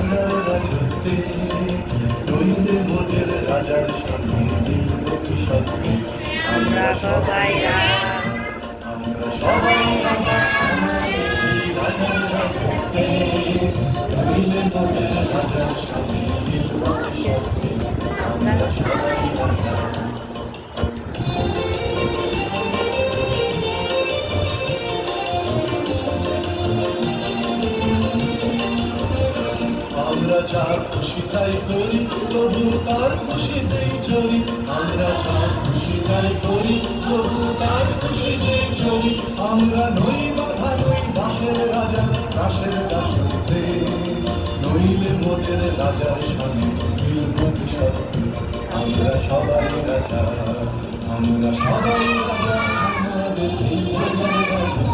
রাজার রাজত্বে, নইলে মোদের রাজার সঙ্গে মিলব কি সত্যি। আমরা সবাই আমরা সবাই রাজা, আমাদের এই রাজার রাজত্বে, নইলে মোদের রাজার সঙ্গে মিলব কি সত্যি। আমরা সবাই রাজা। আমরা যা খুশি তাই করি, প্রভু তার খুশিতেই চলি। আমরা যা খুশি তাই করি, প্রভু তার খুশিতেই চলি। আমরা নই বাধা, নই দাসের রাজা, দাসের দাসত্বে, নইলে মোদের রাজার সঙ্গে মিলব কি সত্যি। আমরা সবাই রাজা, আমরা সবাই রাজা, আমাদের এই রাজার রাজা।